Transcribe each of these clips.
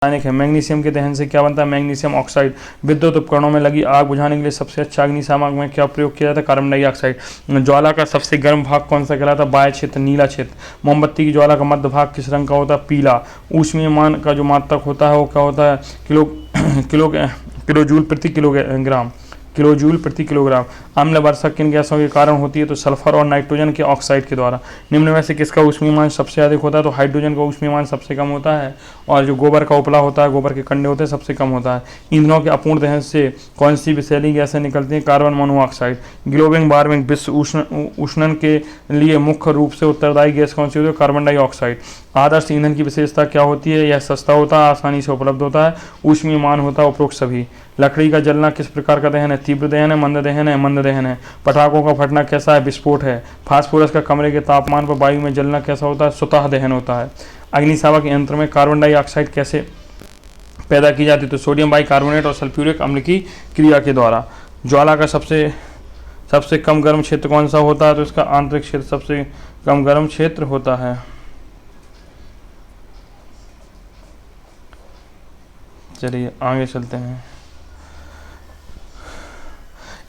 है। मैग्नीशियम के दहन से क्या बनता है? Magnesium oxide. विद्युत उपकरणों में लगी आग बुझाने के लिए सबसे अच्छा अग्निशामक में क्या प्रयोग किया जाता है? Carbon dioxide. ज्वाला का सबसे गर्म भाग कौन सा कहलाता है? बाह्य क्षेत्र, नीला क्षेत्र। मोमबत्ती की ज्वाला का मध्य भाग किस रंग का होता है? पीला। ऊष्मीयमान का जो मात्रक होता है वो क्या होता है? किलो जूल प्रति किलोग्राम। किलोजूल प्रति किलोग्राम। अम्ल वर्षा किन गैसों के कारण होती है? तो सल्फर और नाइट्रोजन के ऑक्साइड के द्वारा। निम्न में से किसका ऊष्मीयमान सबसे अधिक होता है? तो हाइड्रोजन का ऊष्मीयमान सबसे कम होता है, और जो गोबर का उपला होता है, गोबर के कंडे होते हैं, सबसे कम होता है। ईंधनों के अपूर्ण दहन से कौन सी विषैली गैसें निकलती हैं? Carbon monoxide. ग्लोबल वार्मिंग विश्व उष्णन के लिए मुख्य रूप से उत्तरदायी गैस कौन सी होती है? Carbon dioxide. आदर्श ईंधन की विशेषता क्या होती है? यह सस्ता होता है, आसानी से उपलब्ध होता है, ऊष्मीयमान होता है, उपरोक्त सभी। लकड़ी का जलना किस प्रकार का दहन है? तीव्र दहन है, मंद दहन है? मंद दहन है। पटाखों का फटना कैसा है? विस्फोट है। फास्फोरस का कमरे के तापमान पर वायु में जलना कैसा होता है? स्वतः दहन होता है। अग्निशामक यंत्र में कार्बन डाइऑक्साइड कैसे पैदा की जाती है? तो सोडियम बाइकार्बोनेट और सल्फ्यूरिक अम्ल की क्रिया के द्वारा। ज्वाला का सबसे कम गर्म क्षेत्र कौन सा होता है? तो इसका आंतरिक क्षेत्र सबसे कम गर्म क्षेत्र होता है। चलिए आगे चलते हैं।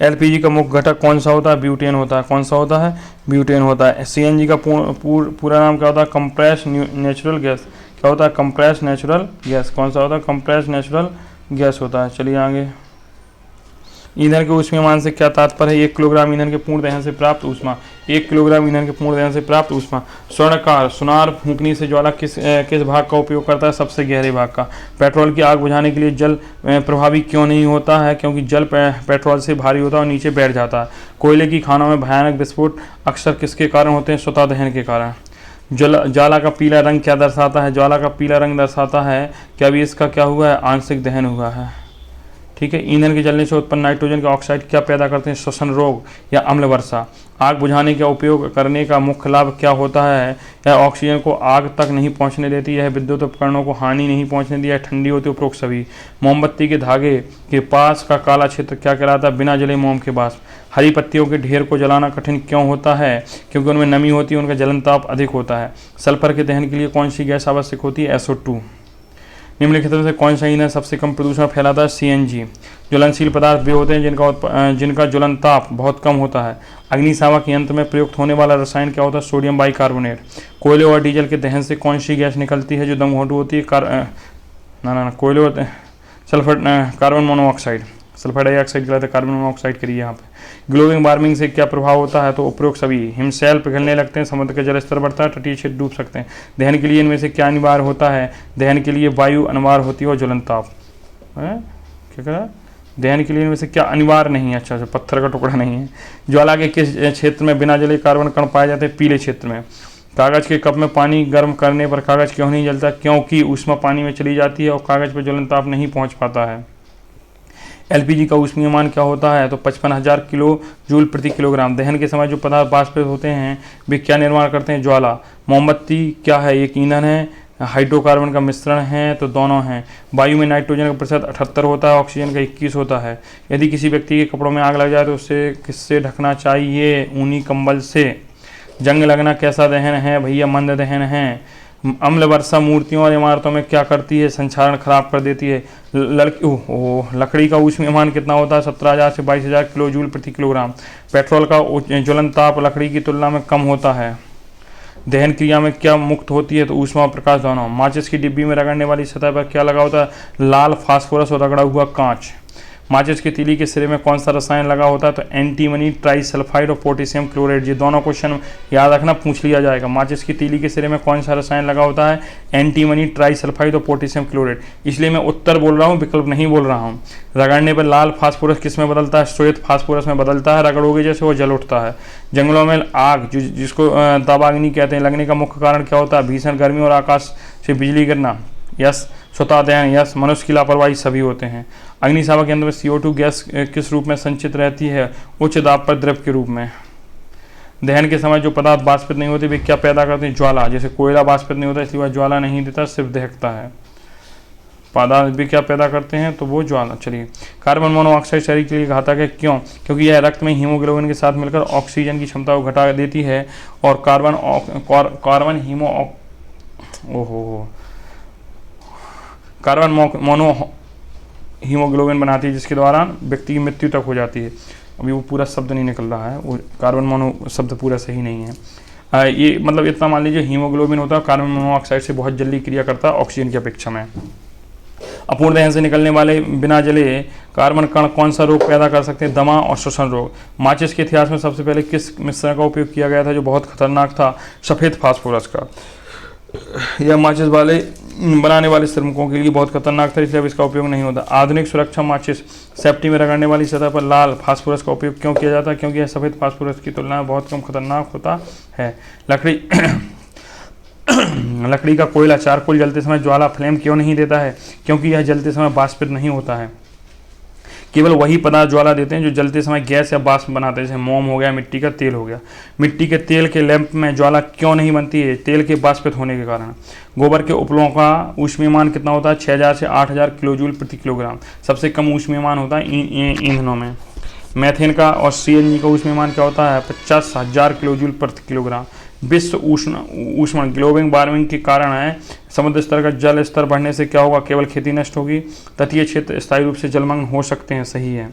एलपीजी का मुख्य घटक कौन सा होता है? ब्यूटेन होता है। कौन सा होता है? ब्यूटेन होता है। सीएनजी का पूरा नाम क्या होता है? Compress natural gas. क्या होता है? Compress natural gas. कौन सा होता है? कंप्रेस नेचुरल गैस होता है। चलिए आगे। ईंधन के ऊष्मीयमान से क्या तात्पर्य है? 1 किलोग्राम ईंधन के पूर्ण दहन से प्राप्त ऊष्मा। 1 किलोग्राम ईंधन के पूर्ण दहन से प्राप्त ऊष्मा। स्वर्णकार सुनार फूंकनी से ज्वाला किस भाग का उपयोग करता है? सबसे गहरे भाग का। पेट्रोल की आग बुझाने के लिए जल प्रभावी क्यों नहीं होता है? क्योंकि जल पेट्रोल से भारी होता है और नीचे बैठ जाता है। कोयले की खानों में भयानक विस्फोट अक्सर किसके कारण होते हैं? स्वतः दहन के कारण। ज्वाला का पीला रंग क्या दर्शाता है? ज्वाला का पीला रंग दर्शाता है कि अभी इसका क्या हुआ है? आंशिक दहन हुआ है। ठीक है। ईंधन के जलने से उत्पन्न नाइट्रोजन के ऑक्साइड क्या पैदा करते हैं? श्वसन रोग या अम्ल वर्षा। आग बुझाने का उपयोग करने का मुख्य लाभ क्या होता है? यह ऑक्सीजन को आग तक नहीं पहुंचने देती है, विद्युत उपकरणों को हानि नहीं पहुंचने दी है, ठंडी होती है, उपरोक्त सभी। मोमबत्ती के धागे के पास का काला क्षेत्र क्या कहलाता है? बिना जले मोम के पास। हरी पत्तियों के ढेर को जलाना कठिन क्यों होता है? क्योंकि उनमें नमी होती है, उनका जलन ताप अधिक होता है। सल्फर के दहन के लिए कौन सी गैस आवश्यक होती है? SO2। निम्नलिखित में से कौन सा ईंधन सबसे कम प्रदूषण फैलाता है? सीएनजी। ज्वलनशील पदार्थ वे होते हैं जिनका ज्वलन ताप बहुत कम होता है। अग्निशामक यंत्र में प्रयुक्त होने वाला रसायन क्या होता है? Sodium bicarbonate. कोयले और डीजल के दहन से कौन सी गैस निकलती है जो दमघोंटू होती है? कोयले और sulphur carbon monoxide. Sulphur dioxide कहलाता है, कार्बन मोनोऑक्साइड करिए यहाँ पे। ग्लोबल वार्मिंग से क्या प्रभाव होता है? तो उपरोक्त सभी। हिमशैल पिघलने लगते हैं, समुद्र का जल स्तर बढ़ता है, तटीय क्षेत्र डूब सकते हैं। दहन के लिए इनमें से क्या अनिवार्य होता है? दहन के लिए वायु अनिवार्य होती है और ज्वलन ताप। क्या कहा? दहन के लिए इनमें से क्या अनिवार्य नहीं है? अच्छा, पत्थर का टुकड़ा नहीं है। ज्वाला के किस क्षेत्र में बिना जले कार्बन कण पाए जाते हैं? पीले क्षेत्र में। कागज के कप में पानी गर्म करने पर कागज क्यों नहीं जलता? क्योंकि ऊष्मा पानी में चली जाती है और कागज पर ज्वलन ताप नहीं पहुंच पाता है। एलपीजी का ऊष्मीयमान क्या होता है? तो 55,000 किलो जूल प्रति किलोग्राम। दहन के समय जो पदार्थ वाष्पित होते हैं वे क्या निर्माण करते हैं? ज्वाला। मोमबत्ती क्या है? एक ईंधन है, हाइड्रोकार्बन का मिश्रण है, तो दोनों हैं। वायु में नाइट्रोजन का प्रतिशत 78 होता है, ऑक्सीजन का 21 होता है। यदि किसी व्यक्ति के कपड़ों में आग लग जाए तो उसे किससे ढकना चाहिए? ऊनी कंबल से। जंग लगना कैसा दहन है? भैया मंद दहन है। अम्ल वर्षा मूर्तियों और इमारतों में क्या करती है? संक्षारण खराब कर देती है। लकड़ी का ऊष्मीयमान कितना होता है? 17,000 से 22,000 किलो जूल प्रति किलोग्राम। पेट्रोल का ज्वलन ताप लकड़ी की तुलना में कम होता है। दहन क्रिया में क्या मुक्त होती है? तो ऊष्मा और प्रकाश दोनों। माचिस की डिब्बी में रगड़ने वाली सतह पर क्या लगा होता है? लाल फास्फोरस और रगड़ा हुआ कांच। माचिस की तीली के सिरे में कौन सा रसायन लगा होता है? तो एंटीमनी ट्राइसल्फाइड और पोटेशियम क्लोराइड। ये दोनों क्वेश्चन याद रखना, पूछ लिया जाएगा। माचिस की तीली के सिरे में कौन सा रसायन लगा होता है? एंटीमनी ट्राइसल्फाइड और पोटेशियम क्लोराइड। इसलिए मैं उत्तर बोल रहा हूँ, विकल्प नहीं बोल रहा हूँ। रगड़ने पर लाल फास्फोरस किस में बदलता है? श्वेत फास्फोरस में बदलता है। रगड़ोगे जैसे वो जल उठता है। जंगलों में आग जिसको दाबाग्नि कहते हैं, लगने का मुख्य कारण क्या होता है? भीषण गर्मी और आकाश से बिजली गिरना। यस। स्वतः दहन। यस। मनुष्य की लापरवाही सभी होते हैं। अग्निशामक यंत्र में CO2 गैस किस रूप में संचित रहती है? उच्च दाब पर द्रव के रूप में। दहन के समय जो पदार्थ वाष्पित नहीं होते वे क्या पैदा करते हैं? ज्वाला। जैसे कोयला वाष्पित नहीं होता इसलिए वह ज्वाला नहीं देता, सिर्फ दहकता है। पदार्थ भी क्या पैदा करते हैं? तो वो ज्वाला। चलिए, कार्बन मोनोऑक्साइड शरीर के लिए घातक है, क्यों? क्योंकि यह रक्त में हीमोग्लोबिन के साथ मिलकर ऑक्सीजन की क्षमता को घटा देती है और कार्बन मोनो हीमोग्लोबिन बनाती है, जिसके द्वारा व्यक्ति की मृत्यु तक हो जाती है। अभी वो पूरा शब्द नहीं निकल रहा है, वो कार्बन मोनो शब्द पूरा सही नहीं है। ये मतलब इतना मान लीजिए हीमोग्लोबिन होता है, कार्बन मोनोऑक्साइड से बहुत जल्दी क्रिया करता है ऑक्सीजन की अपेक्षा में। अपूर्ण दहन से निकलने वाले बिना जले कार्बन कण कौन सा रोग पैदा कर सकते हैं? दमा और श्वसन रोग। माचिस के इतिहास में सबसे पहले किस मिश्रण का उपयोग किया गया था जो बहुत खतरनाक था? सफ़ेद फास्फोरस का। यह माचिस वाले बनाने वाले श्रमिकों के लिए बहुत खतरनाक था, इसलिए अब इसका उपयोग नहीं होता। आधुनिक सुरक्षा माचिस सेफ्टी में रगड़ने वाली सतह पर लाल फास्फोरस का उपयोग क्यों किया जाता है? क्योंकि यह सफ़ेद फास्फोरस की तुलना में बहुत कम खतरनाक होता है। लकड़ी का कोयला चारकोल जलते समय ज्वाला फ्लेम क्यों नहीं देता है? क्योंकि यह जलते समय वाष्पित नहीं होता है। केवल वही पदार्थ ज्वाला देते हैं जो जलते समय गैस या वाष्प बनाते हैं, जैसे मोम हो गया, मिट्टी का तेल हो गया। मिट्टी के तेल के लैंप में ज्वाला क्यों नहीं बनती है? तेल के वाष्पित होने के कारण। गोबर के उपलों का ऊष्मीयमान कितना होता है? 6000 से 8000 किलोजूल प्रति किलोग्राम। सबसे कम ऊष्मीयमान होता है ईंधनों में। मैथेन का और सीएनजी का ऊष्मीयमान क्या होता है? 50,000 किलोजूल प्रति किलोग्राम। विश्व ऊष्मन ग्लोबल वार्मिंग के कारण है। समुद्र स्तर का जल स्तर बढ़ने से क्या होगा? केवल खेती नष्ट होगी। तटीय क्षेत्र स्थायी रूप से जलमग्न हो सकते हैं। सही है।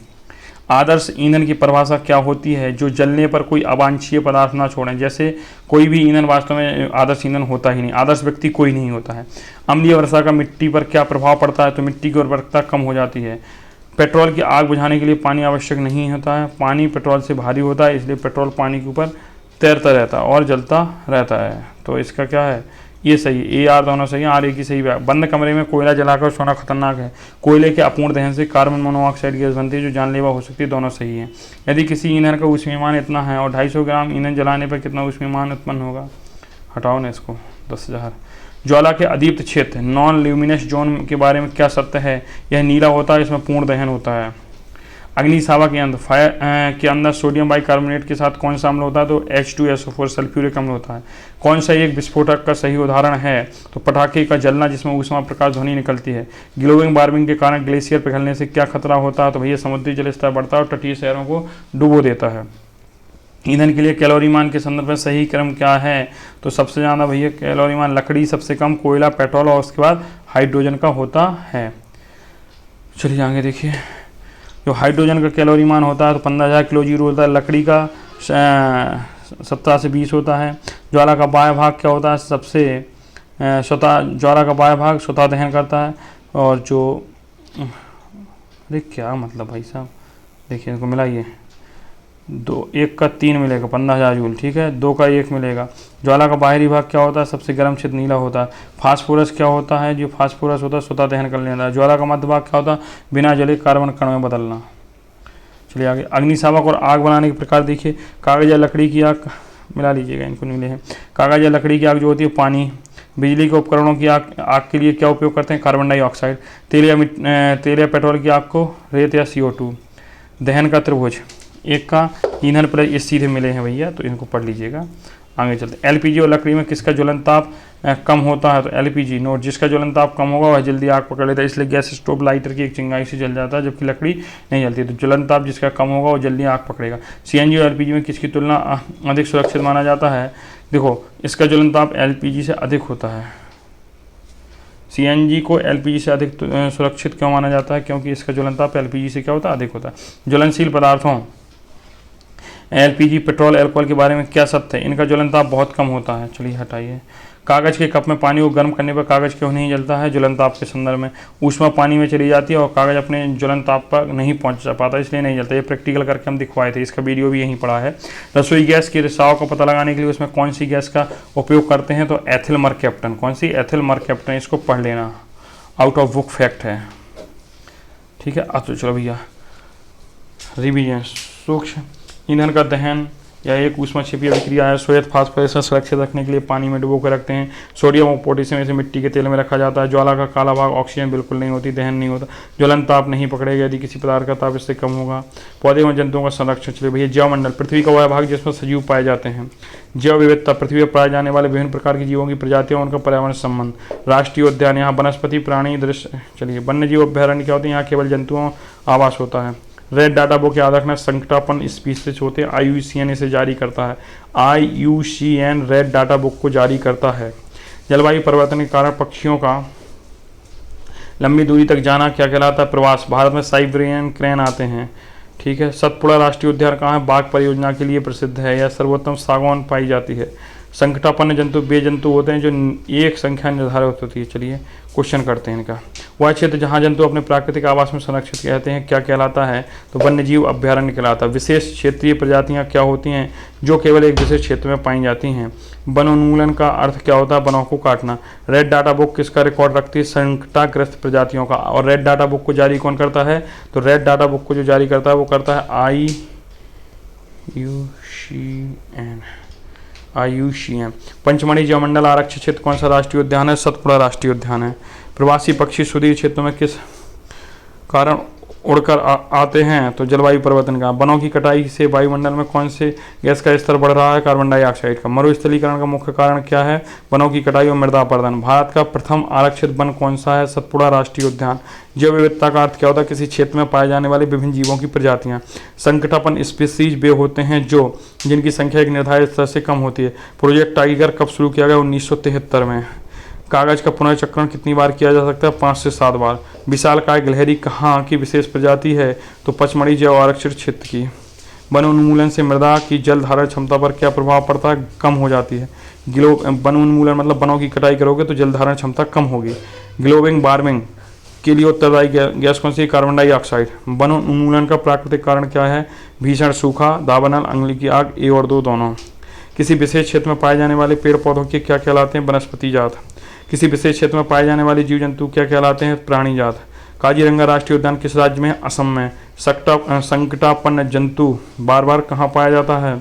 आदर्श ईंधन की परिभाषा क्या होती है? जो जलने पर कोई अवांछनीय पदार्थ ना छोड़ें। जैसे कोई भी ईंधन वास्तव में आदर्श ईंधन होता ही नहीं, आदर्श व्यक्ति कोई नहीं होता है। अम्लीय वर्षा का मिट्टी पर क्या प्रभाव पड़ता है? तो मिट्टी की उर्वरकता कम हो जाती है। पेट्रोल की आग बुझाने के लिए पानी आवश्यक नहीं होता है। पानी पेट्रोल से भारी होता है, इसलिए पेट्रोल पानी के ऊपर तैरता रहता है और जलता रहता है। तो इसका क्या है? ये सही है। ए आर दोनों सही है, आर ए की सही है। बंद कमरे में कोयला जलाकर सोना खतरनाक है। कोयले के अपूर्ण दहन से कार्बन मोनोऑक्साइड गैस बनती है जो जानलेवा हो सकती है। दोनों सही है। यदि किसी ईंधन का ऊष्मीयमान इतना है और 250 ग्राम ईंधन जलाने पर कितना ऊष्मीयमान उत्पन्न होगा? हटाओ ना इसको, 10,000। ज्वाला के अदीप्त क्षेत्र नॉन ल्यूमिनस जोन के बारे में क्या सत्य है? यह नीला होता है, इसमें पूर्ण दहन होता है। अग्निशावा के अंदर फायर के अंदर सोडियम बाइकार्बोनेट के साथ कौन सा अम्ल होता है? तो H2SO4 सल्फ्यूरिक अम्ल होता है। कौन सा एक विस्फोटक का सही उदाहरण है? तो पटाखे का जलना जिसमें ऊष्मा प्रकाश ध्वनि निकलती है। ग्लोबल वार्मिंग के कारण ग्लेशियर पिघलने से क्या खतरा होता है? तो भैया समुद्री जल स्तर बढ़ता है और तटीय शहरों को डुबो देता है। ईंधन के लिए कैलोरी मान के संदर्भ में सही क्रम क्या है? तो सबसे ज़्यादा भैया कैलोरी मान लकड़ी सबसे कम, कोयला, पेट्रोल और उसके बाद हाइड्रोजन का होता है। चलिए आगे देखिए। जो हाइड्रोजन का कैलोरी मान होता है तो 15,000 किलो जीरो होता है। लकड़ी का 17 से 20 होता है। ज्वाला का बाह्य भाग क्या होता है? सबसे ज्वाला का बाह्य भाग स्वतः दहन करता है। और जो अरे क्या मतलब भाई साहब, देखिए इनको मिलाइए। 1 का 3 मिलेगा 15,000 जूल, ठीक है। 2 का 1 मिलेगा। ज्वाला का बाहरी भाग क्या होता है? सबसे गर्म क्षेत्र नीला होता है। फास्फोरस क्या होता है? जो फास्फोरस होता है स्वतः दहन कर लेता है। ज्वाला का मध्य भाग क्या होता है? बिना जले कार्बन कण में बदलना। चलिए आगे। अग्निशामक और आग बनाने के प्रकार देखिए। कागज या लकड़ी की आग, मिला लीजिएगा, इनको नीले हैं। कागज या लकड़ी की आग जो होती है पानी। बिजली के उपकरणों की आग के लिए क्या उपयोग करते हैं? Carbon dioxide. तेल या पेट्रोल की आग को रेत या CO2। दहन का त्रिभुज। 1 का ईंधन पर ये सीधे मिले हैं भैया, तो इनको पढ़ लीजिएगा। आगे चलते। एलपीजी और लकड़ी में किसका ज्वलन ताप कम होता है? तो एलपीजी। नोट, जिसका ज्वलन ताप कम होगा वह जल्दी आग पकड़ लेता है, इसलिए गैस स्टोव लाइटर की एक चिंगारी से जल जाता है, जबकि लकड़ी नहीं जलती। तो ज्वलन ताप जिसका कम होगा वो जल्दी आग पकड़ेगा। सीएनजी और एलपीजी में किसकी तुलना अधिक सुरक्षित माना जाता है? देखो, इसका ज्वलन ताप एलपीजी से अधिक होता है। सीएनजी को एलपीजी से अधिक सुरक्षित क्यों माना जाता है? क्योंकि इसका ज्वलन ताप एलपीजी से क्या होता है? अधिक होता है। ज्वलनशील पदार्थों एलपीजी, पेट्रोल, अल्कोहल के बारे में क्या सत्य है? इनका ज्वलन ताप बहुत कम होता है। चलिए हटाइए। कागज के कप में पानी को गर्म करने पर कागज क्यों नहीं जलता है? ज्वलन ताप के संदर्भ में ऊष्मा पानी में चली जाती है और कागज अपने ज्वलन ताप पर नहीं पहुंच पाता, इसलिए नहीं जलता। ये प्रैक्टिकल करके हम दिखवाए थे, इसका वीडियो भी यहीं पड़ा है। रसोई गैस के रिसाव का पता लगाने के लिए उसमें कौन सी गैस का उपयोग करते हैं? तो एथिल मरकैप्टन। कौन सी? Ethyl mercaptan. इसको पढ़ लेना, आउट ऑफ बुक फैक्ट है, ठीक है। तो चलो भैया रिवीजन। सूक्ष्म ईंधन का दहन या एक ऊष्मा छिपी अभिक्रिया है। श्वेत फास्फोरस सुरक्षित रखने के लिए पानी में डुबो कर रखते हैं। सोडियम और पोटेशियम इसे मिट्टी के तेल में रखा जाता है। ज्वाला का काला भाग ऑक्सीजन बिल्कुल नहीं होती, दहन नहीं होता। ज्वलन ताप नहीं पकड़ेगा यदि किसी पदार्थ का ताप इससे कम होगा। पौधे और जंतुओं का संरक्षण। चलिए भैया। जैव मंडल पृथ्वी का वह भाग जिसमें सजीव पाए जाते हैं। जैव विविधता पृथ्वी पर पाए जाने वाले विभिन्न प्रकार की जीवों की प्रजातियों उनका पर्यावरण संबंध। राष्ट्रीय उद्यान, यहाँ वनस्पति प्राणी दृश्य। चलिए। वन्यजीव अभ्यारण्य क्या होते हैं? यहाँ केवल जंतुओं आवास होता है। रेड डाटा बुक याद रखना, संकटापन्न स्पीसीज होते हैं। IUCN इसे जारी करता है। IUCN रेड डाटा बुक को जारी करता है। जलवायु परिवर्तन के कारण पक्षियों का लंबी दूरी तक जाना क्या कहलाता है? प्रवास। भारत में साइबेरियन क्रेन आते हैं। ठीक है। सतपुड़ा राष्ट्रीय उद्यान कहाँ है? बाघ परियोजना के लिए प्रसिद्ध है। यह सर्वोत्तम सागौन पाई जाती है। संकटापन्न जंतु वे जंतु होते हैं जो एक संख्या निर्धारित होती है। चलिए क्वेश्चन करते हैं इनका। वह क्षेत्र जहाँ जंतु अपने प्राकृतिक आवास में संरक्षित कहते हैं क्या कहलाता है? तो वन्य जीव अभ्यारण्य कहलाता है। विशेष क्षेत्रीय प्रजातियाँ क्या होती हैं जो केवल एक विशेष क्षेत्र में पाई जाती हैं? वन उन्मूलन का अर्थ क्या होता है? वनों को काटना। रेड डाटा बुक किसका रिकॉर्ड रखती है? संकटाग्रस्त प्रजातियों का। और रेड डाटा बुक को जारी कौन करता है? तो रेड डाटा बुक को जो जारी करता है वो करता है IUCN। पंचमढ़ी जैवमंडल आरक्षित क्षेत्र कौन सा राष्ट्रीय उद्यान है? सतपुड़ा राष्ट्रीय उद्यान है। प्रवासी पक्षी सुदूर क्षेत्रों में किस कारण उड़कर आते हैं? तो जलवायु परिवर्तन का। वनों की कटाई से वायुमंडल में कौन से गैस का स्तर बढ़ रहा है? कार्बन डाइऑक्साइड का। मरुस्थलीकरण का मुख्य कारण क्या है? वनों की कटाई और मृदा अपरदन। भारत का प्रथम आरक्षित वन कौन सा है? सतपुड़ा राष्ट्रीय उद्यान। जैव विविधता का अर्थ क्या होता है? किसी क्षेत्र में पाए जाने वाले विभिन्न जीवों की प्रजातियां। संकटापन्न स्पीसीज वे होते हैं जो जिनकी संख्या एक निर्धारित स्तर से कम होती है। प्रोजेक्ट टाइगर कब शुरू किया गया? 1973 में। कागज का पुनर्चक्रण कितनी बार किया जा सकता है? 5 से 7 बार। विशालकाय गिलहरी कहाँ की विशेष प्रजाति है? तो पचमढ़ी जैव आरक्षित क्षेत्र की। वन उन्मूलन से मृदा की जल धारण क्षमता पर क्या प्रभाव पड़ता है? कम हो जाती है। वन उन्मूलन मतलब वनों की कटाई करोगे तो जल धारण क्षमता कम होगी। ग्लोबल वार्मिंग के लिए उत्तरदायी गैस कौन सी? Carbon dioxide. वन उन्मूलन का प्राकृतिक कारण क्या है? भीषण सूखा, दावानल, अंगली की आग, ए और दो दोनों। किसी विशेष क्षेत्र में पाए जाने वाले पेड़ पौधों के क्या कहलाते हैं? वनस्पति जात। किसी विशेष क्षेत्र में पाए जाने वाले जीव जंतु क्या कहलाते हैं? प्राणी जात। काजीरंगा राष्ट्रीय उद्यान किस राज्य में है? असम में। संकटापन्न जंतु बार बार कहाँ पाया जाता है?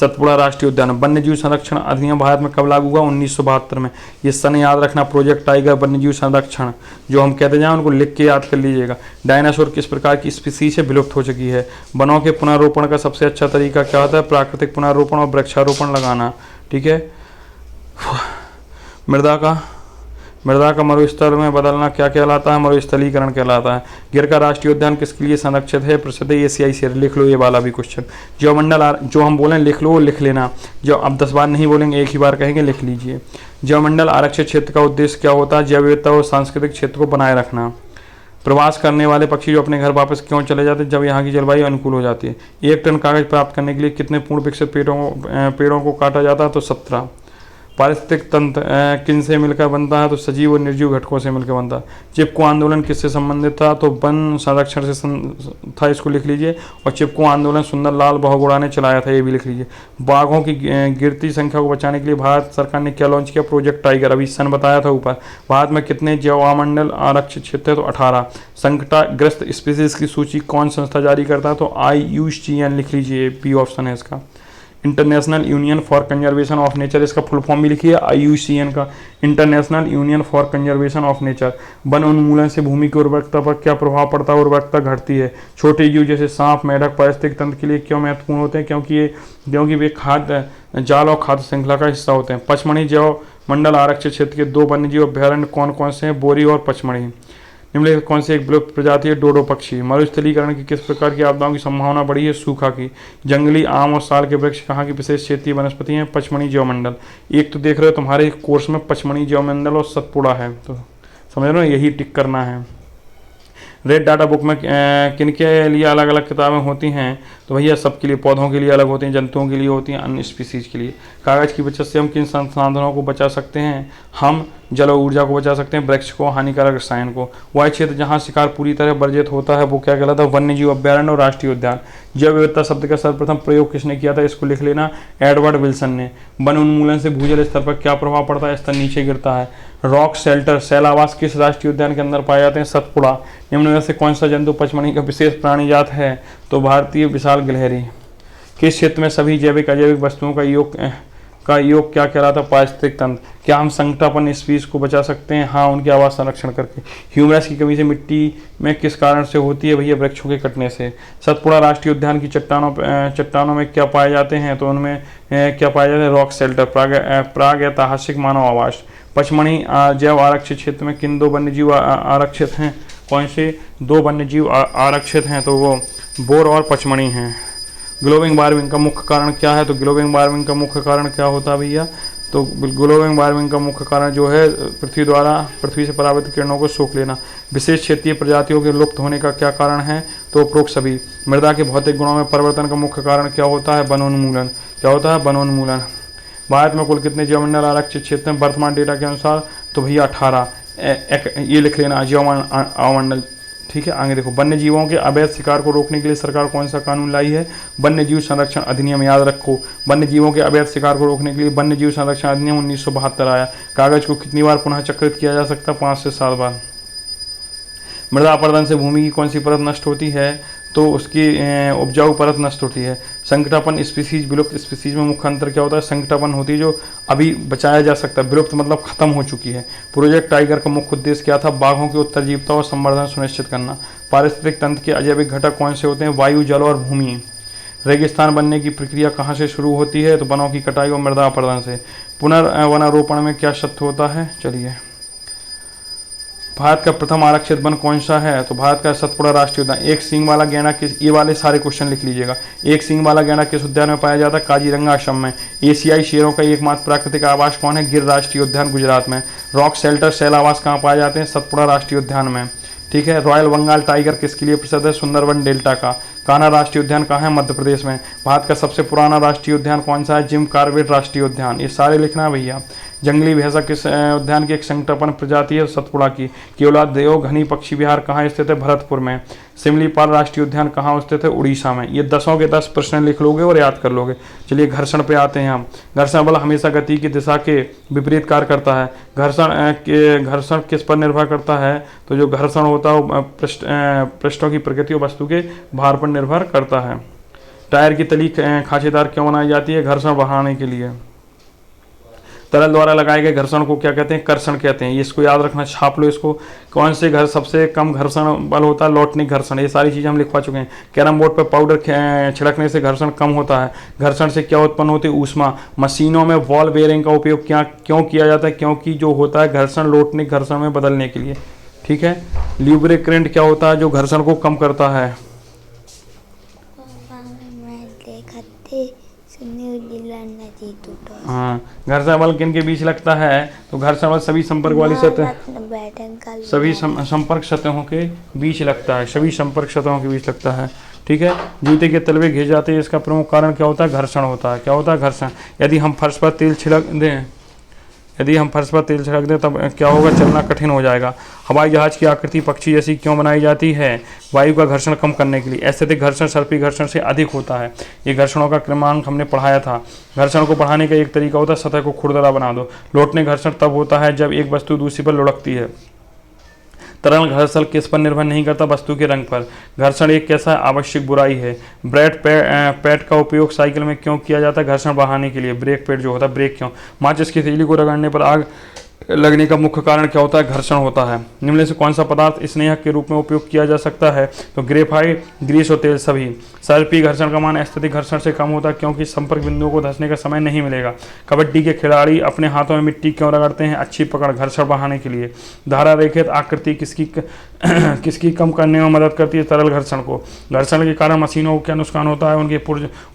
सतपुड़ा राष्ट्रीय उद्यान। वन्यजीव संरक्षण अधिनियम भारत में कब लागू हुआ? 1972 में। ये सन याद रखना। प्रोजेक्ट टाइगर वन्यजीव संरक्षण जो हम कहते जाएं उनको लिख के याद कर लीजिएगा। डायनासोर किस प्रकार की स्पीसीज से विलुप्त हो चुकी है? वनों के पुनर्रोपण का सबसे अच्छा तरीका क्या होता है? प्राकृतिक पुनर्रोपण और वृक्षारोपण लगाना। ठीक है। मृदा का मरुस्तर में बदलना क्या कहलाता है? मरुस्थलीकरण कहलाता है। गिर का राष्ट्रीय उद्यान किसके लिए संरक्षित है? प्रसिद्ध एशियाई शेर। लिख लो ये वाला भी क्वेश्चन। जैवमंडल जो हम बोलें लिख लो, लिख लेना। जो अब 10 बार नहीं बोलेंगे, एक ही बार कहेंगे, लिख लीजिए। जैवमंडल आरक्षित क्षेत्र का उद्देश्य क्या होता है? जैव विविधता और सांस्कृतिक क्षेत्र को बनाए रखना। प्रवास करने वाले पक्षी जो अपने घर वापस क्यों चले जाते हैं? जब यहाँ की जलवायु अनुकूल हो जाती है। 1 टन कागज प्राप्त करने के लिए कितने पूर्ण विकसित पेड़ों को काटा जाता है? तो 17। पारिस्थितिक तंत्र किन से मिलकर बनता है? तो सजीव और निर्जीव घटकों से मिलकर बनता है। चिपको आंदोलन किससे संबंधित था? तो वन संरक्षण से था। इसको लिख लीजिए। और चिपको आंदोलन सुंदरलाल बहुगुणा ने चलाया था, ये भी लिख लीजिए। बाघों की गिरती संख्या को बचाने के लिए भारत सरकार ने क्या लॉन्च किया? Project tiger. अभी सन बताया था ऊपर। भारत में कितने जैवमंडल आरक्षित क्षेत्र है? तो 18। संकटग्रस्त स्पीसीज की सूची कौन संस्था जारी करता है? तो IUCN लिख लीजिए, बी ऑप्शन है इसका। International union for conservation of nature, इसका फुल फॉर्म भी लिखिए IUCN का। International union for conservation of nature. One उन्मूलन से भूमि की उर्वरकता पर क्या प्रभाव पड़ता है? उर्वरकता घटती है। छोटे जीव जैसे सांप, मेढक पारिस्थितिक तंत्र के लिए क्यों महत्वपूर्ण होते हैं? क्योंकि वे खाद्य जाल और खाद्य श्रृंखला का हिस्सा होते हैं। पचमढ़ी जैव मंडल आरक्षित क्षेत्र के 2 वन्यजीव अभ्यारण्य कौन कौन से हैं? बोरी और पचमढ़ी। निम्नलिखित कौन सी एक विलुप्त प्रजाति है? डोडो पक्षी। मरुस्थलीकरण की किस प्रकार की आपदाओं की संभावना बढ़ी है? सूखा की। जंगली आम और साल के वृक्ष कहाँ की विशेष क्षेत्रीय वनस्पति हैं? पचमढ़ी जैवमंडल। एक तो देख रहे हो तुम्हारे कोर्स में पचमढ़ी जैवमंडल और सतपुड़ा है, तो समझ रहे हो, यही टिक करना है। रेड डाटा बुक में किन के लिए अलग अलग किताबें होती हैं? तो भैया सबके लिए। पौधों के लिए अलग होती हैं, जंतुओं के लिए होती हैं, अन्य स्पीसीज के लिए। कागज़ की बचत से हम किन संसाधनों को बचा सकते हैं? हम जल और ऊर्जा को बचा सकते हैं, वृक्ष को, हानिकारक रसायन को। वह क्षेत्र जहाँ शिकार पूरी तरह वर्जित होता है वो क्या कहलाता है? वन्यजीव अभ्यारण्य और राष्ट्रीय उद्यान। जैव विविधता शब्द का सर्वप्रथम प्रयोग किसने किया था? इसको लिख लेना, एडवर्ड विल्सन ने। वन उन्मूलन से भूजल स्तर पर क्या प्रभाव पड़ता है? स्तर नीचे गिरता है। रॉक शेल्टर सेल आवास किस राष्ट्रीय उद्यान के अंदर पाए जाते हैं? सतपुड़ा। निम्न में से कौन सा जंतु पचमढ़ी का विशेष प्राणी जात है? तो भारतीय विशाल गिलहरी। किस क्षेत्र में सभी जैविक अजैविक वस्तुओं का योग क्या कहलाता है? पारिस्थितिक तंत्र। क्या हम संकटापन्न स्पीसीज को बचा सकते हैं? हाँ, उनके आवास संरक्षण करके। ह्यूमरस की कमी से मिट्टी में किस कारण से होती है? भैया वृक्षों के कटने से। सतपुड़ा राष्ट्रीय उद्यान की चट्टानों में क्या पाए जाते हैं? तो उनमें क्या पाए जाते हैं? रॉक शेल्टर, प्राग ऐतिहासिक मानव आवास। पचमढ़ी जैव आरक्षित क्षेत्र में किन 2 वन्यजीव आरक्षित हैं? कौन से 2 वन्यजीव आरक्षित हैं? तो वो बोर और पचमढ़ी हैं। ग्लोबल वार्मिंग का मुख्य कारण क्या है? तो ग्लोबल वार्मिंग का मुख्य कारण क्या होता है भैया? तो ग्लोबल वार्मिंग का मुख्य कारण जो है पृथ्वी से परावर्तित किरणों को सोख लेना। विशेष क्षेत्रीय प्रजातियों के लुप्त होने का क्या कारण है, तो उपरोक्त सभी। मृदा के भौतिक गुणों में परिवर्तन का मुख्य कारण क्या होता है, वनोन्मूलन। क्या होता है, वनोन्मूलन। भारत में कुल कितने जैवमंडल आरक्षित क्षेत्र हैं वर्तमान डेटा के अनुसार, तो भैया 18। ये लिख लेना जैवमंडल। ठीक है, आगे देखो, वन्य जीवों के अवैध शिकार को रोकने के लिए सरकार कौन सा कानून लाई है, वन्य जीव संरक्षण अधिनियम। याद रखो, वन्य जीवों के अवैध शिकार को रोकने के लिए वन्य जीव संरक्षण अधिनियम 1972 आया। कागज को कितनी बार पुनः चक्रित किया जा सकता है, 5 से 7 बार। मृदा अपरदन से भूमि की कौन सी परत नष्ट होती है, तो उसकी उपजाऊ परत नष्ट होती है। संकटापन स्पीसीज विलुप्त स्पीसीज में मुख्य अंतर क्या होता है, संकटापन होती है जो अभी बचाया जा सकता है, विलुप्त मतलब खत्म हो चुकी है। प्रोजेक्ट टाइगर का मुख्य उद्देश्य क्या था, बाघों की उत्तरजीविता और संवर्धन सुनिश्चित करना। पारिस्थितिक तंत्र के अजैविक घटक कौन से होते हैं, वायु, जल और भूमि। रेगिस्तान बनने की प्रक्रिया कहाँ से शुरू होती है, तो वनों की कटाई और मृदा अपरदन से। पुनर्वनारोपण में क्या शर्त होता है, चलिए। भारत का प्रथम आरक्षित वन कौन सा है, तो भारत का सतपुड़ा राष्ट्रीय उद्यान। एक सींग वाला गैंडा किस, ये वाले सारे क्वेश्चन लिख लीजिएगा। एक सींग वाला गैंडा किस उद्यान में पाया जाता है, काजीरंगा असम में। एशियाई शेरों का एकमात्र प्राकृतिक आवास कौन है, गिर राष्ट्रीय उद्यान गुजरात में। रॉक शेल्टर सेल आवास कहाँ पाए जाते हैं, सतपुड़ा राष्ट्रीय उद्यान में। ठीक है, रॉयल बंगाल टाइगर किसके लिए प्रसिद्ध है, सुंदरबन डेल्टा का। कान्हा राष्ट्रीय उद्यान कहाँ है, मध्य प्रदेश में। भारत का सबसे पुराना राष्ट्रीय उद्यान कौन सा है, जिम कॉर्बेट राष्ट्रीय उद्यान। ये सारे लिखना है भैया। जंगली भैंसा किस उद्यान की एक संकटापन प्रजाति है, सतपुड़ा की। केवला देव घनी पक्षी विहार कहाँ स्थित है, भरतपुर में। सिमलीपाल राष्ट्रीय उद्यान कहाँ स्थित है, उड़ीसा में। ये 10 के 10 प्रश्न लिख लोगे और याद कर लोगे। चलिए घर्षण पे आते हैं हम। घर्षण बल हमेशा गति की दिशा के विपरीत कार्य करता है। घर्षण किस पर निर्भर करता है, तो जो घर्षण होता है वो पृष्ठों की प्रकृति और वस्तु के भार पर निर्भर करता है। टायर की तली खांचेदार क्यों बनाई जाती है, घर्षण बढ़ाने के लिए। तरल द्वारा लगाए गए घर्षण को क्या कहते हैं, कर्षण कहते हैं। ये इसको याद रखना, छाप लो इसको। कौन से घर सबसे कम घर्षण बल होता है, लौटनिक घर्षण। ये सारी चीज़ें हम लिखवा चुके हैं। कैरम बोर्ड पर पाउडर छिड़कने से घर्षण कम होता है। घर्षण से क्या उत्पन्न होती है, ऊष्मा। मशीनों में बॉल बेयरिंग का उपयोग क्यों किया जाता है, क्योंकि जो होता है घर्षण लौटनिक घर्षण में बदलने के लिए। ठीक है, ल्यूब्रिकेंट क्या होता है, जो घर्षण को कम करता है। हाँ, घर्षण बल किन के बीच लगता है, तो घर्षण बल सभी संपर्क वाली सतह, सभी संपर्क सतहों के बीच लगता है, सभी संपर्क सतहों के बीच लगता है। ठीक है, जूते के तलवे घिस जाते हैं, इसका प्रमुख कारण क्या होता है, घर्षण होता है। क्या होता है, घर्षण। यदि हम फर्श पर तेल छिड़क दें तब क्या होगा, चलना कठिन हो जाएगा। हवाई जहाज की आकृति पक्षी जैसी क्यों बनाई जाती है, वायु का घर्षण कम करने के लिए। अत्यधिक घर्षण सर्पी घर्षण से अधिक होता है। ये घर्षणों का क्रमांक हमने पढ़ाया था। घर्षण को बढ़ाने का एक तरीका होता है सतह को खुरदरा बना दो। लौटने घर्षण तब होता है जब एक वस्तु दूसरी पर लुढ़कती है। तरल घर्षण किस पर निर्भर नहीं करता, वस्तु के रंग पर। घर्षण एक कैसा आवश्यक बुराई है। ब्रेक पैड का उपयोग साइकिल में क्यों किया जाता है, घर्षण बढ़ाने के लिए। ब्रेक पैड जो होता है, ब्रेक क्यों। माचिस की तीली को रगड़ने पर आग लगने का मुख्य कारण क्या होता है, घर्षण होता है। निम्न से कौन सा पदार्थ स्नेहक के रूप में उपयोग किया जा सकता है, तो ग्रेफाइट, ग्रीस और तेल सभी। सर्पी घर्षण का मान अत्यधिक घर्षण से कम होता है क्योंकि संपर्क बिंदुओं को धंसने का समय नहीं मिलेगा। कबड्डी के खिलाड़ी अपने हाथों में मिट्टी क्यों रगड़ते हैं, अच्छी पकड़, घर्षण बढ़ाने के लिए। धारा रेखित आकृति किसकी कम करने में मदद करती है, तरल घर्षण को। घर्षण के कारण मशीनों को क्या नुकसान होता है, उनके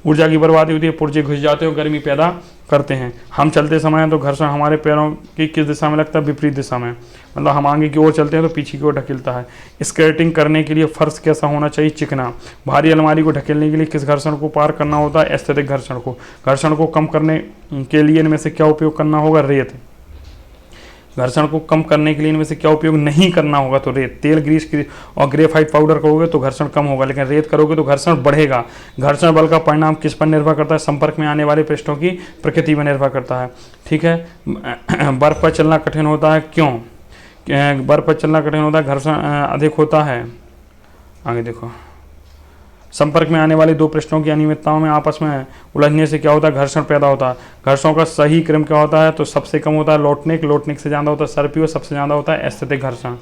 ऊर्जा की बर्बादी होती है, पुर्जे घुस जाते हैं और गर्मी पैदा करते हैं। हम चलते समय तो घर्षण हमारे पैरों की किस दिशा में लगता है, विपरीत दिशा में। मतलब हम आगे की ओर चलते हैं तो पीछे की ओर ढकेलता है। स्केटिंग करने के लिए फर्श कैसा होना चाहिए, चिकना। भारी अलमारी को ढकेलने के लिए किस घर्षण को पार करना होता है, अत्यधिक घर्षण को। घर्षण को कम करने के लिए इनमें से क्या उपयोग करना होगा, रेत। घर्षण को कम करने के लिए इनमें से क्या उपयोग नहीं करना होगा, तो रेत। तेल, ग्रीस और ग्रेफाइट पाउडर करोगे तो घर्षण कम होगा, लेकिन रेत करोगे तो घर्षण बढ़ेगा। घर्षण बल का परिणाम किस पर निर्भर करता है, संपर्क में आने वाले पृष्ठों की प्रकृति पर निर्भर करता है। ठीक है, बर्फ पर चलना कठिन होता है क्यों, बर्फ पर चलना कठिन होता है, घर्षण अधिक होता है। आगे देखो, संपर्क में आने वाले दो पृष्ठों की अनियमितताओं में आपस में उलझने से क्या होता है, घर्षण पैदा होता है। घर्षणों का सही क्रम क्या होता है, तो सबसे कम होता है लौटनिक से ज़्यादा होता है सर्पी और सबसे ज़्यादा होता है अत्यधिक घर्षण।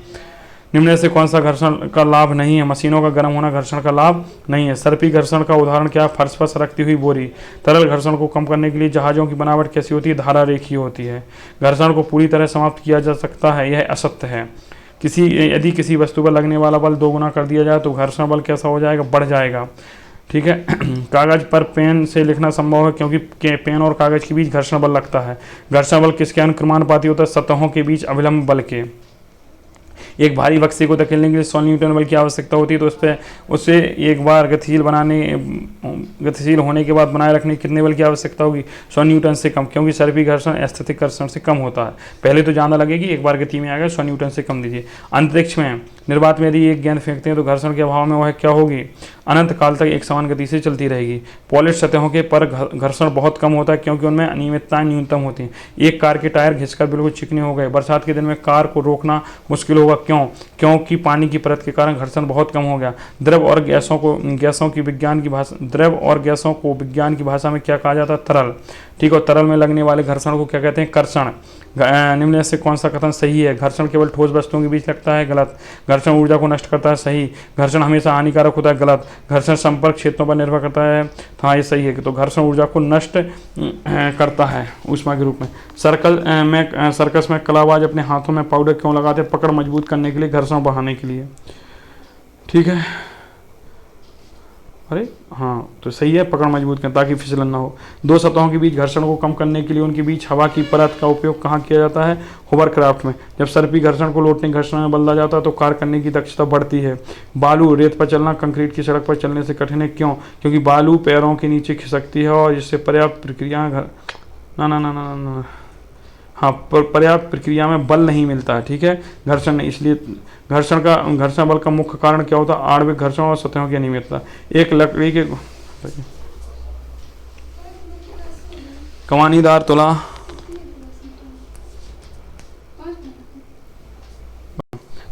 निम्न से कौन सा घर्षण का लाभ नहीं है, मशीनों का गर्म होना घर्षण का लाभ नहीं है। सर्पी घर्षण का उदाहरण क्या है, फर्श पर सरकती हुई बोरी। तरल घर्षण को कम करने के लिए जहाज़ों की बनावट कैसी होती है, धारा रेखीय होती है। घर्षण को पूरी तरह समाप्त किया जा सकता है, यह असत्य है। यदि किसी वस्तु पर लगने वाला बल 2 गुना कर दिया जाए तो घर्षण बल कैसा हो जाएगा, बढ़ जाएगा। ठीक है। कागज पर पेन से लिखना संभव है क्योंकि पेन और कागज के बीच घर्षण बल लगता है। घर्षण बल किसके अनुक्रमानुपाती होता है? सतहों के बीच अभिलंब बल के। एक भारी बक्से को धकेलने के लिए 100 न्यूटन बल की आवश्यकता होती है, तो उससे एक बार गतिशील होने के बाद बनाए रखने कितने बल की आवश्यकता होगी? 100 न्यूटन से कम, क्योंकि सर्पी घर्षण स्थैतिक घर्षण से कम होता है। पहले तो ज़्यादा लगेगी, एक बार गति में आ गया 100 न्यूटन से कम दीजिए। अंतरिक्ष में निर्वात में यदि एक गेंद फेंकते हैं तो घर्षण के अभाव में वह क्या होगी? अनंत काल तक एक समान गति से चलती रहेगी। पॉलिश सतहों के पर घर्षण बहुत कम होता है क्योंकि उनमें अनियमितताएं न्यूनतम होती हैं। एक कार के टायर घिसकर बिल्कुल चिकने हो गए। बरसात के दिन में कार को रोकना मुश्किल होगा, क्यों? क्योंकि पानी की परत के कारण घर्षण बहुत कम हो गया। द्रव और गैसों को विज्ञान की भाषा में क्या कहा जाता है? तरल। ठीक है, तरल में लगने वाले घर्षण को क्या कहते हैं? कर्षण। निम्न में से कौन सा कथन सही है? घर्षण केवल ठोस वस्तुओं के बीच लगता है, गलत। घर्षण ऊर्जा को नष्ट करता है, सही। घर्षण हमेशा हानिकारक होता है, गलत। घर्षण संपर्क क्षेत्रों पर निर्भर करता है, हाँ ये सही है। तो घर्षण ऊर्जा को नष्ट करता है ऊष्मा के रूप में। सर्कस में कलाबाज अपने हाथों में पाउडर क्यों लगाते हैं? पकड़ मजबूत करने के लिए, घर्षण बढ़ाने के लिए। ठीक है, अरे हाँ तो सही है, पकड़ मजबूत करें ताकि फिसलन ना हो। दो सतहों के बीच घर्षण को कम करने के लिए उनके बीच हवा की परत का उपयोग कहाँ किया जाता है? होवरक्राफ्ट में। जब सर्पी घर्षण को लोटने घर्षण में बदला जाता है तो कार्य करने की दक्षता बढ़ती है। बालू रेत पर चलना कंक्रीट की सड़क पर चलने से कठिन है, क्यों? क्योंकि बालू पैरों के नीचे खिसकती है और जिससे पर्याप्त प्रक्रिया पर्याप्त प्रक्रिया में बल नहीं मिलता है। ठीक है, घर्षण नहीं, इसलिए घर्षण बल का मुख्य कारण क्या होता है? आणविक घर्षण और सतहों की अनियमितता। एक लकड़ी के कमानीदार तुला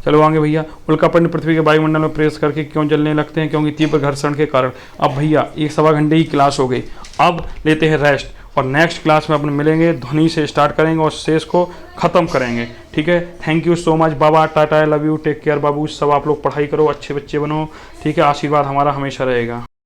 चलो आगे भैया। उल्कापिंड पृथ्वी के वायुमंडल में प्रवेश करके क्यों जलने लगते हैं? क्योंकि तीव्र घर्षण के कारण। अब भैया 1 सवा घंटे की क्लास हो गई, अब लेते हैं रेस्ट और नेक्स्ट क्लास में अपन मिलेंगे, ध्वनि से स्टार्ट करेंगे और शेष को खत्म करेंगे। ठीक है, थैंक यू सो मच बाबा, tata, love you, take care बाबू। सब आप लोग पढ़ाई करो, अच्छे बच्चे बनो। ठीक है, आशीर्वाद हमारा हमेशा रहेगा।